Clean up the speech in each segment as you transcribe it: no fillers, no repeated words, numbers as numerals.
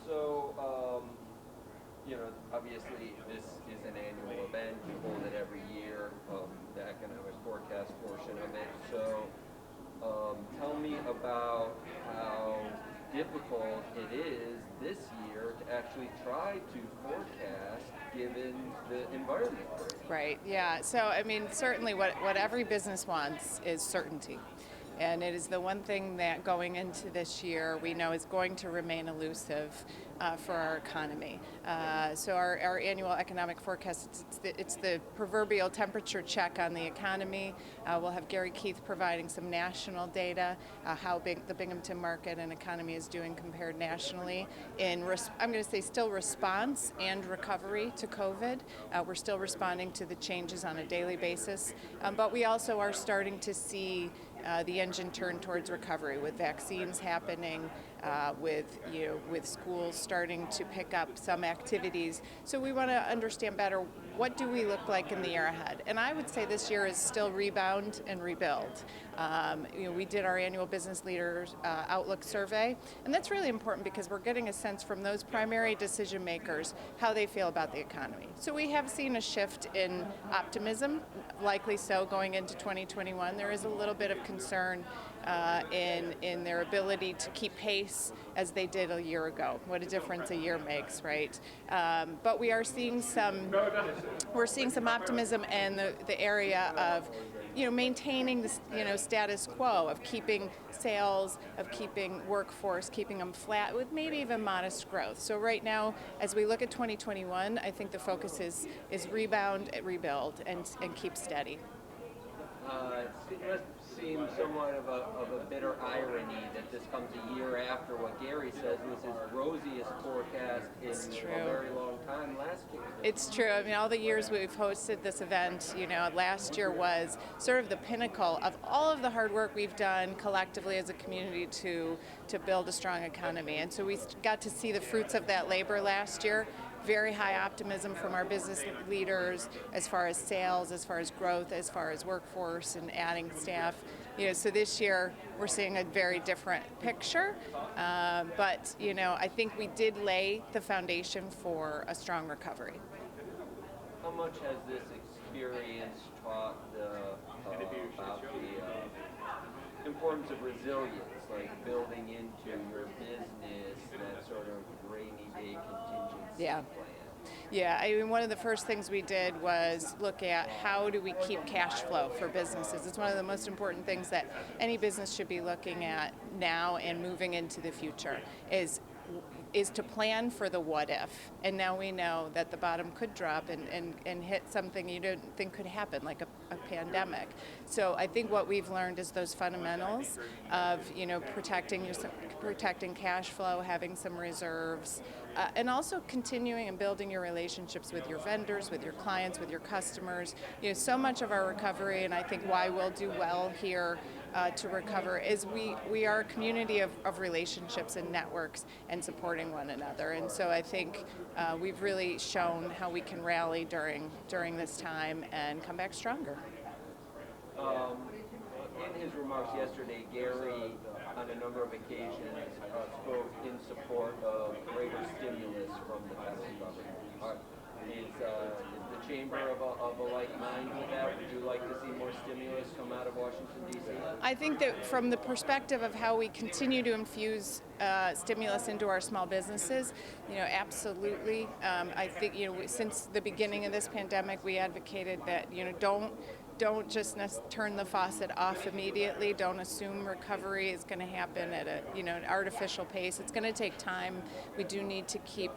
So, obviously this is an annual event. You hold it every year, the economic forecast portion of it. So, tell me about how difficult it is this year to actually try to forecast given the environment we're in. Right, yeah. So, I mean, certainly what every business wants is certainty. And it is the one thing that going into this year we know is going to remain elusive for our economy. So our annual economic forecast, it's the proverbial temperature check on the economy. We'll have Gary Keith providing some national data, how big the Binghamton market and economy is doing compared nationally in, I'm going to say, still response and recovery to COVID. We're still responding to the changes on a daily basis, but we also are starting to see the engine turn towards recovery with vaccines happening, with schools starting to pick up some activities. So we want to understand better, what do we look like in the year ahead? And I would say this year is still rebound and rebuild. We did our annual business leaders outlook survey, and that's really important because we're getting a sense from those primary decision makers how they feel about the economy. So we have seen a shift in optimism, likely so going into 2021. There is a little bit of concern in their ability to keep pace as they did a year ago. What a difference a year makes, right? But we are seeing some optimism in the area of maintaining the status quo, of keeping sales, of keeping workforce, keeping them flat with maybe even modest growth. So right now, as we look at 2021, I think the focus is rebound, rebuild, and keep steady. It must seem somewhat of a bitter irony that this comes a year after what Gary says was his rosiest forecast in a very long time last year. It's true. I mean, all the years we've hosted this event, last year was sort of the pinnacle of all of the hard work we've done collectively as a community to build a strong economy. And so we got to see the fruits of that labor last year. Very high optimism from our business leaders as far as sales, as far as growth, as far as workforce and adding staff. So this year we're seeing a very different picture, but I think we did lay the foundation for a strong recovery. How much has this experience taught about the importance of resilience, like building into your business that sort of rainy day contingency plan? Yeah, I mean, one of the first things we did was look at how do we keep cash flow for businesses. It's one of the most important things that any business should be looking at now and moving into the future is to plan for the what if. And now we know that the bottom could drop and hit something you didn't think could happen, like a pandemic. So I think what we've learned is those fundamentals of protecting cash flow, having some reserves, and also continuing and building your relationships with your vendors, with your clients, with your customers. So much of our recovery, and I think why we'll do well here to recover, is we are a community of relationships and networks and supporting one another. And so I think we've really shown how we can rally during this time and come back stronger. In his remarks yesterday, Gary, on a number of occasions, spoke in support of greater stimulus from the federal government. Is the chamber of a like mind with that? Would you like to see more stimulus come out of Washington, D.C.? I think that from the perspective of how we continue to infuse stimulus into our small businesses, absolutely. I think, since the beginning of this pandemic, we advocated that, don't just turn the faucet off immediately. Don't assume recovery is going to happen at an artificial pace. It's going to take time. We do need to keep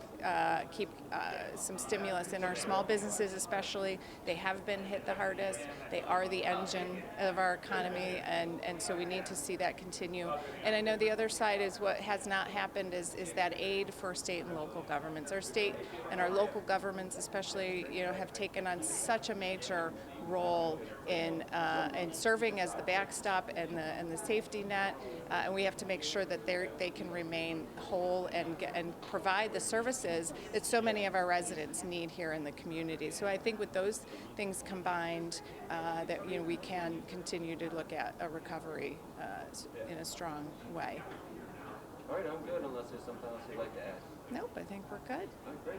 some stimulus in our small businesses, especially. They have been hit the hardest. They are the engine of our economy, and so we need to see that continue. And I know the other side is what has not happened is that aid for state and local governments. Our state and our local governments, especially, have taken on such a major role in serving as the backstop and the safety net, and we have to make sure that they can remain whole and provide the services that so many of our residents need here in the community. So I think with those things combined, that we can continue to look at a recovery in a strong way. All right, I'm good unless there's something else you'd like to add. No, think we're good.